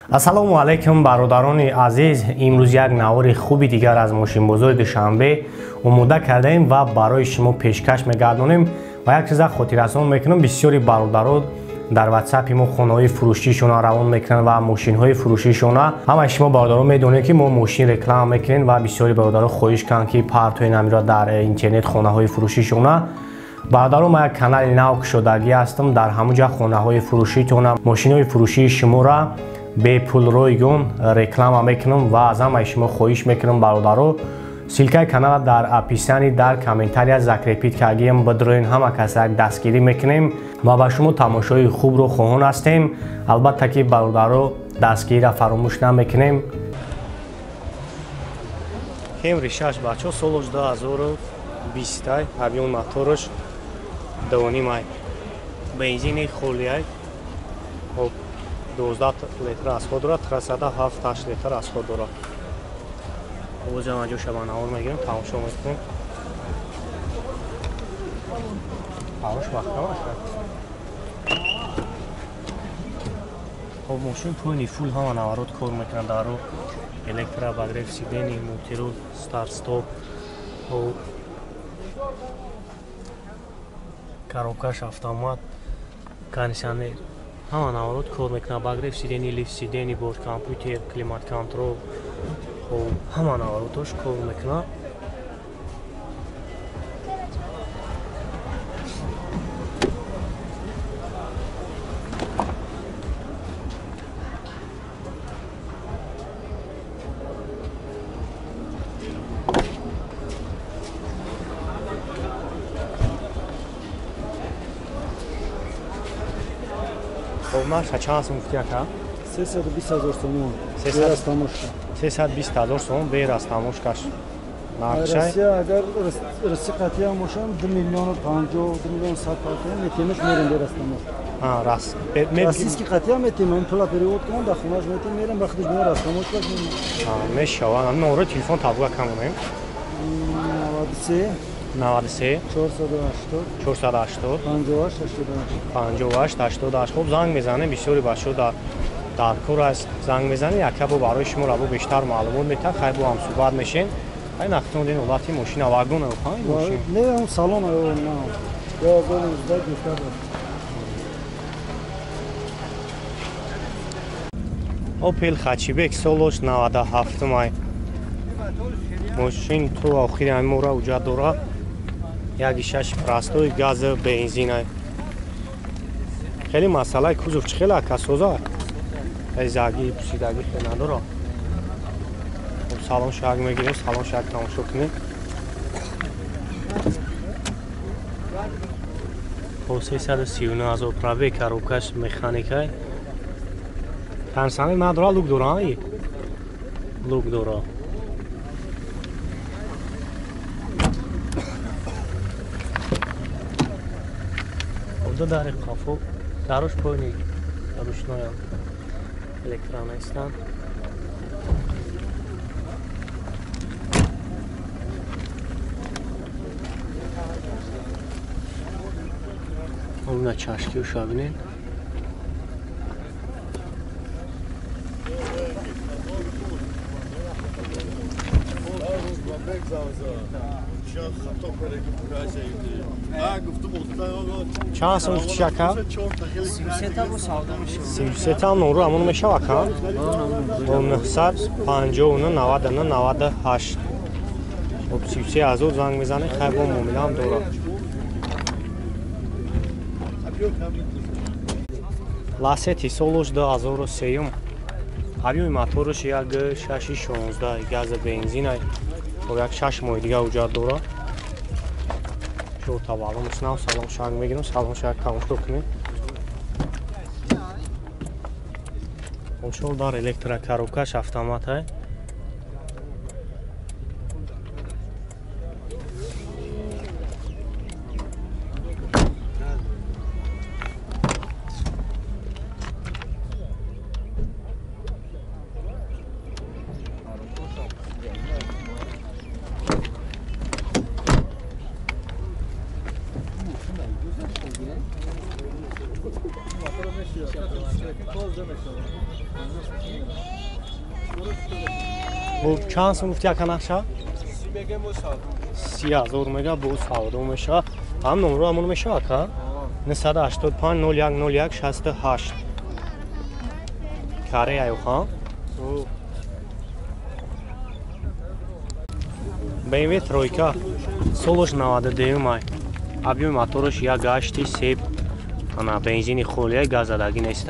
ассалому алайкум бародарони азиз, имрӯз як навори хуби дигар аз мошинбозори Душанбе омода кардаем ва барои шумо пешкаш мегардонем ва як чиза хотиррасон мекунам. Бисёри бародарон дар WhatsApp мо хонаҳои фурӯшишона равон мекунанд ва мошинҳои фурӯшишона. Ҳамаи шумо бародарон медонед ки мо мошин реклама мекунем ва бисёри бародарон хоҳиш карданд ки партои намира дар интернет хонаҳои фурӯшишона. бародарон, ман як канали нав кушодагӣ ҳастам. дар ҳамуҷа хонаҳои фурӯшитона мошинҳои фурӯшии шуморо бепул ройгон реклама мекунам ва аз ҳамаи шумо хоҳиш мекунам бародаро силкаи канала дар описанӣ дар комментария закрепид кардем, бидроен ҳама кас як дастгирӣ мекунем ва ба шумо тамошои хубро хоҳон ҳастем. албатта ки бародаро дастгириро фаромӯш намекунем. Camry 6 бачо солош 2020 авион моторош давонимай бензини холиай 12 литр расход дорад, 307-8 литр расход дорад. Оз ҷо шаба навор мегирем, тамошо мекунем. Ҳавош вақта бошад. Хоб мошин пӯйни фул ҳама наворот кор мекунад. Даро электробагрев, сидени, мутеру, старт стоп, коробкаш автомат, кондиционер, ҳама наворот кор мекунад. Багрев, сидени, лифт сидени, борд компютер, климат контрол, ҳама наворотош кор мекунад. Марша чанд сум гуфтӣ ака? 320,000 сомон. 320,000 сомон бер аз тамошкаш. Россия агар раси қатия мошам 2 миллион 50, 2 миллион 100 метемеш мерем бер аз тамош. Раз. Российский қатия метемем, пула перевод кунам, да хунаш метемерам, ба худиш бер аз тамош кунам. Мешава. Номери телефон табуга камонем. 93 480 58 88. Хуб, занг мезанем. бисёри бачаҳо дар кор аст. занг мезанем, яка бо барои шумо раву бештар маълумот метавад. хай бо ҳам суҳбат мешен. ай нахтон ден олати мошина вагона ҳай мошин. Не, салон на. Я говорю, сдай гуфта. Opel Hatchback солош 97 май. мошин то охири амора уҷа дорад. 1.6 простой газ бензинай. хеле масъалаи кузов чӣ хеле акасоза? заги пусидаги хеле надора. салон шаг мегирем, салон шаг тамошо кунем. 339,000 пробег, коробкаш механикай. кондиционер надора, лук дора. лук дора. дари қафо дарош пойни рушноя электронистан. Ona çaşkı uşağının. چند سال گفتی شکر؟ 37 هم نورو همون میشه وکن؟ 959 33,000 زنگ میزنه. خیلی با مومیل هم دورا. لاستی سولوش 2003 авиои мотораш як 616 газ бензинай бо як 6 моҳи дига уҷат дора. шо таваллум снав салон шаг мегирам, салон шаг тамошо кунем. контрол дар электрокоробкаш автоматай. خب چند سال گفتی اکا نقشه؟ 30,000 میگه با سعوده میشه هم نمرو همون میشه اکا 985 01 01 68 کاره ایو خان BMW тройка солош 99 май объем мотораш як гашти себ ана бензини холия газадаги нест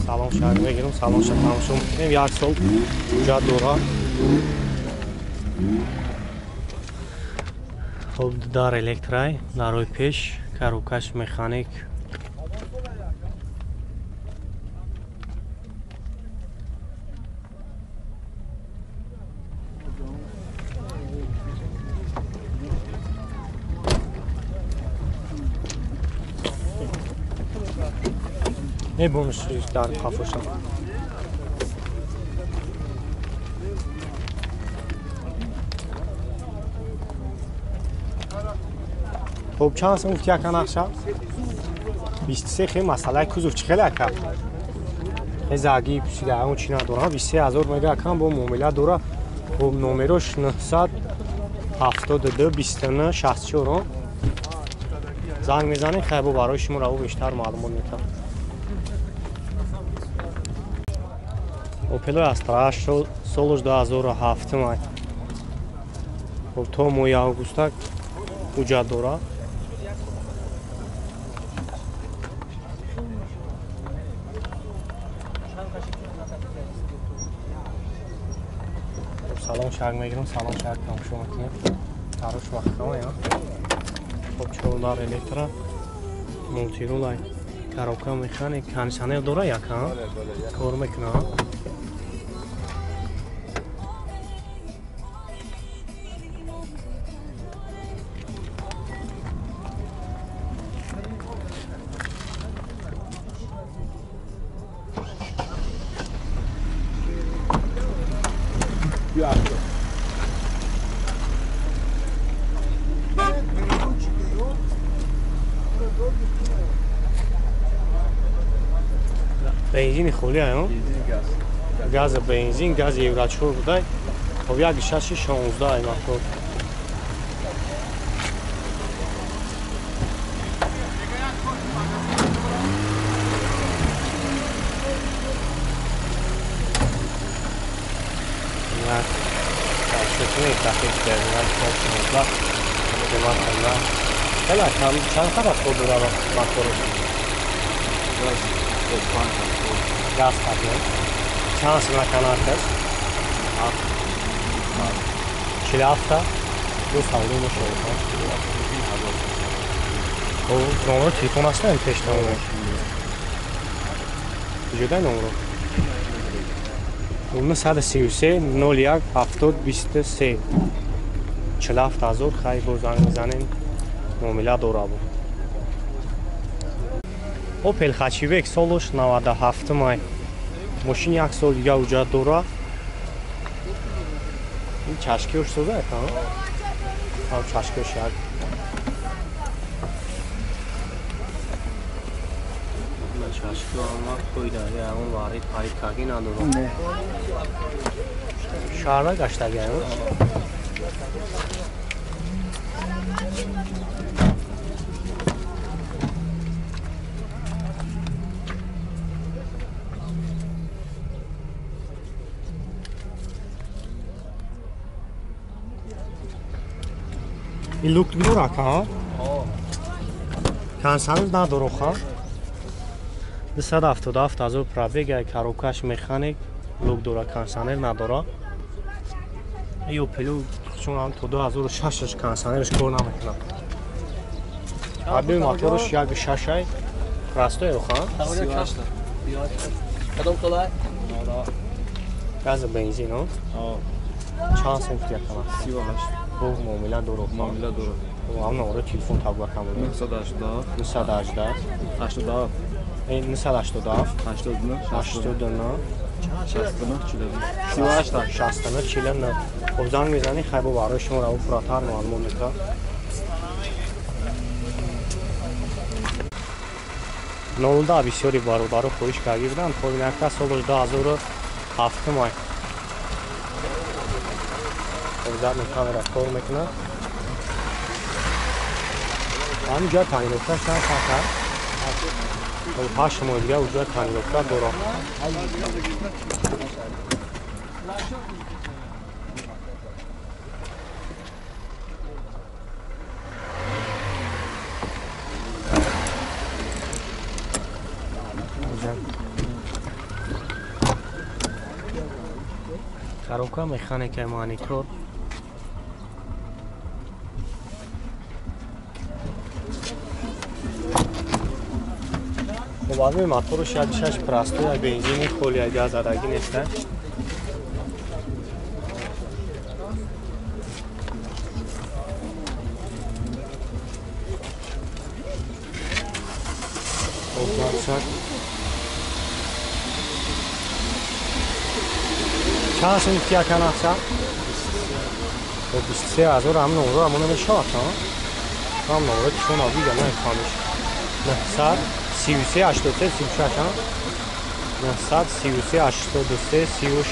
салон шар мегирам салон шар тамошо мекунем як сол ҷа дора хоб дар электрай дарои пеш карукаш механик Ne bonus dar kafuşa. خب چند سال گفتی اکا نقشه؟ 23 خیلی مسئله کزوف چی خیلی اکا؟ خیلی زاگی پیشیده اون چی ندارم 23,000 میگه اکا با معامله داره خب نومروش 972 29 64 زنگ میزنی خیلی برای شما رو بیشتر معلومات میتونم Opel Astra солош 2007 май. Хоб то моҳи августак ҳуҷҷат дора. Салон шарк мегирам, салон шарк тамошо мекунем. Ҳарош вақтама я. Хоб чордар электро. Мултирулай. Коробка механик, кондиционер дора яка? Кор мекуна. بنزین خولی ها؟ گاز بنزین گاز یورو 4 بوده خب یک 616 ای مقدار چند خبر خود داره مقدارش؟ Gaz kapıyor. Şansına kanartır. Çile hafta bu sağlığımı şöyle. O numara telefon aslında en peşte olur. Güzel numara. Bunun sadece 33 01 70 23 çile hafta zor kayıp zanin muamele doğru bu. Opel Хачивек солош 97 май. Машин 1 сол дига ҳуҷҷат дора. Ин чашкиёш соза ка? Ҳам чашкиёш як. Ман чашкиё ама қойда я он варид парид каги надора. Не. Шарра гаштаги ё. این لوک داره که کنسانز نداره خواهد 277,000 پرابیگ کاروکاش مکانیک لوک داره کنسانر نداره ایو پلو چون هم تو 2006 کنسانرش کار نمیکنه آبی موتورش یک 6 ای راسته ایو خواهد کدوم کلاه؟ گاز بنزین ها؟ چند سنت کنه؟ 38 Bu muamele doğru. Muamele doğru. O an orada telefon tabu bakalım. 980. 80. 60 چیلن. خب زنگ میزنی خیلی برای شما رو فراتر معلومات میکنم. نولده بسیاری برادر خودش کاری بودن خودنکتا سالش 2007 مای خودزر کامرا کار میکنه همینجا تعمیراتش چند ساعت 8 ماه دیگه اونجا تعمیرات داره خروکا مکانیک مانیتور بعد موتور 66 پرستوی بنزینی خالی گاز زدگی نیست چند سنت کیا کنه اصلا؟ 23,000 هم نورو همون نمیشاد هم نورو چون آبی گل نمیخوامش 933 83 36 ها 933 83 36